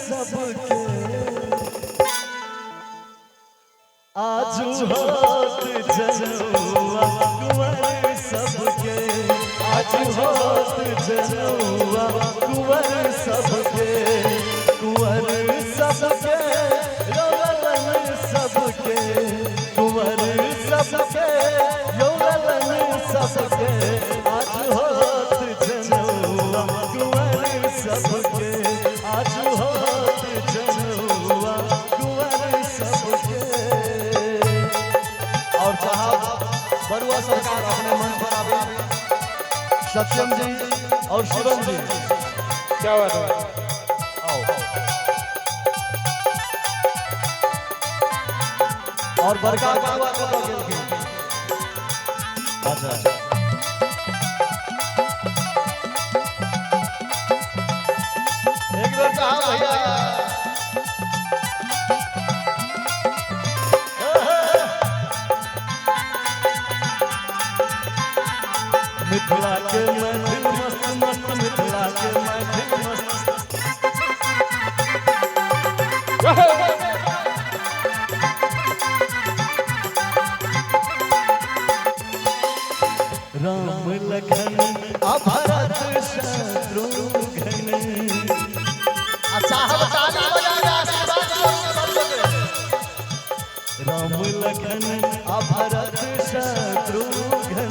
सबके आजू होत जनौआ कुंवर सबके आजू होत जनौआ कुंवर सबके यौवन सबके कुंवर सबके यौवन सबके आजू होत जनौआ कुंवर सबके आजू होत जनौआ कुंवर सबके। और साहब बरुआ सरकार अपने मंच पर आवे सत्यम जी और शिवम जी क्या बात है आओ और बरका बरुआ कर दोगे अच्छा एक बार कहा भैया मिथिला के महफिल मस्त मस्त मिथिला के महफिल मस्त राम लखन भरत शत्रुघ्न राम लखन भरत शत्रुघ्न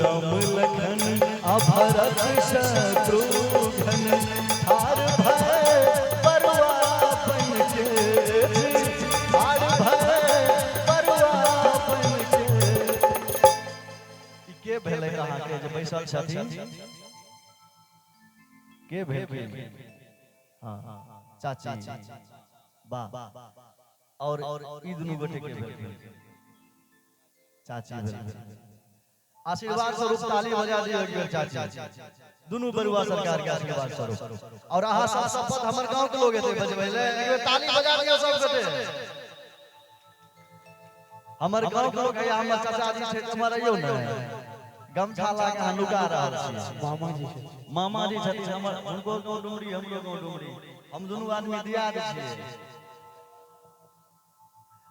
राम लखन भरत शत्रुघ्न हार भय बरुआ बन के भेलै अहाँ के जे बैसल छथिन के भेल हां चाची वाह और ई दुनू गोटे के भेल चाची भेल आशीर्वाद स्वरूप ताली बजा दियो एक बेर चाची दुनू बरुआ सरकार के आशीर्वाद स्वरूप और अहाँ सब शपथ हमर गांव के लोग एते बजबै ले एक बेर ताली बजा दियो सब गोटे हमर गांव के लोग या हमर चाचा जी छै हमर आइयो न गमछा ला के नुका रहल छी मामा जी छथिन हमर उनको गांव डुमरी हमरो गांव डुमरी हम दुनू आदमी दियाद छियै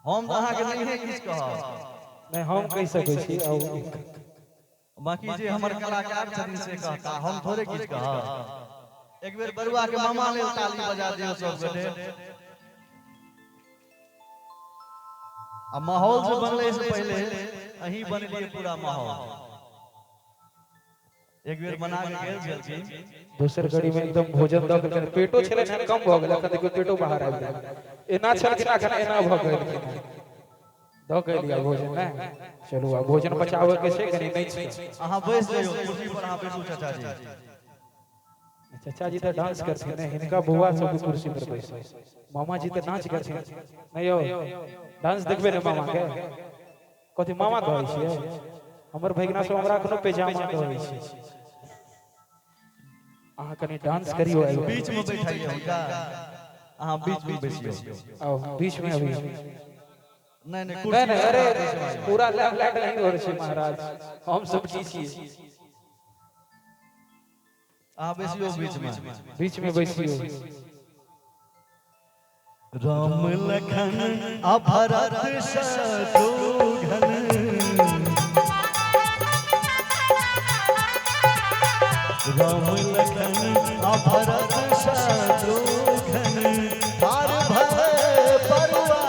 हम अहाँ के नहीं किछ कहब नहीं हम कह सकै छी बाकी जे हमर कलाकार छथिन से कहता हम थोड़े किछ कहब एक बेर बरुआ के मामा ले ताली बजा दियो सब गोटे आ माहौल से बनले से पहले अहीं बनलिए पूरा माहौल एक बेर बना के गेल छलखिन दोसर घड़ी में एकदम भोजन द के पेटो छले न कम भ गेल अखन देखियो पेटो बाहर आबि गेल एना छलखिन अखन एना भ गेल द के लिया भोजन ना चलू आ भोजन बचावे के छै कनी नहीं छै अहाँ बैस जाइयो कुर्सी पर अहाँ बैसू चाचा जी चाचा जी तो डांस करथिन ने हिनका बुआ सब कुर्सी पर बैसे मामा जी तो नाच करथिन नहीं यौ डांस देखबे ने मामा के कथि मामा कहै छियै हमर भैगना सब हमरा कोनो पैजामा कहै छै अहाँ कनी डांस करियो बीच में बैठाइए हुनका अहाँ बीच में बैसियो आओ बीच में अभी नहीं नहीं अरे पूरा लैंड नहीं हो रही महाराज हम सब की छियै आ बैसियो बीच में बैसियो राम लखन भरत शत्रुघ्न राम लखन भरत शत्रुघ्न हार भय बरुआ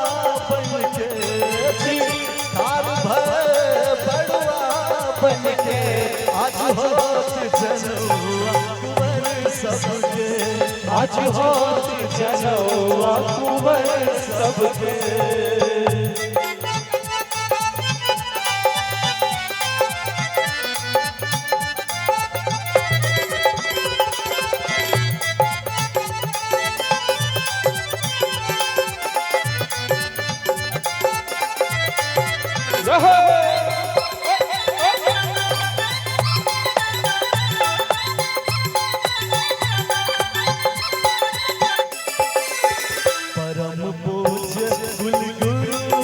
बन के हार भय बरुआ बन के आज होत जनौआ कुंवर सबके आज होत जनौआ कुंवर सबके परम पूज्य कुल गुरु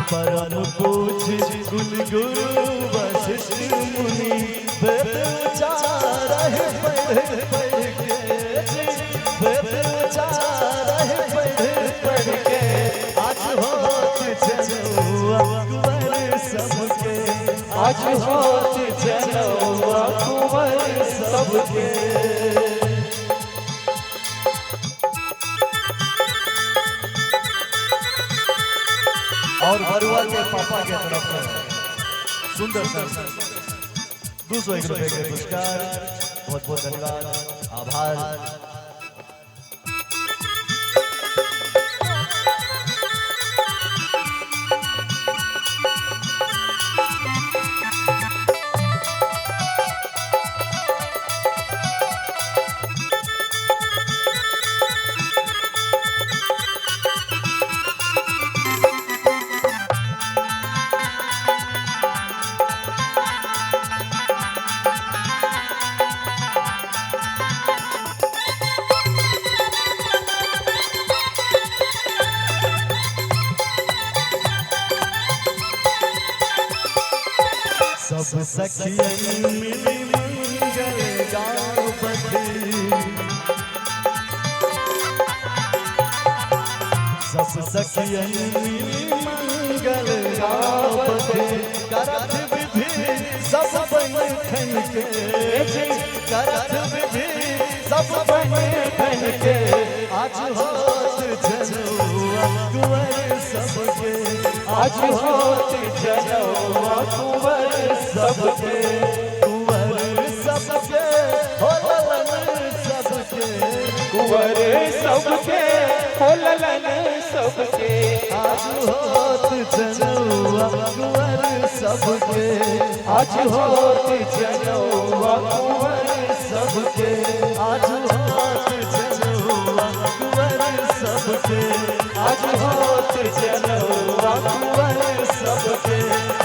परम पूज्य कुल गुरु वशिष्ठ मुनि वेद उचारहि पढ़ पढ़ के वेद उचारहि पढ़ के आज होत जनुआ कुंवर सबके आज होत जनुआ कुंवर सबके। और बरुआ के पापा के तरफ से सुंदर सा 201 रुपए के पुरस्कार। बहुत बहुत धन्यवाद, आभार। सब सखियन मिली मंगल गावत, सब सखियन मिली मंगल गावत, करत विधि सब बैठन के, करत विधि सब बैठन के, आज होत जनुआ कुंवर सबके, आज होत जनुआ कुंवर सबके। कुंवर सबके हो ललन सबके, कुंवर सबके हो ललन सबके। आज होत जनुआ कुंवर सबके, आज होत जनुआ कुंवर सबके। आज होत जनुआ कुंवर सबके, आज होत जनुआ कुंवर सबके।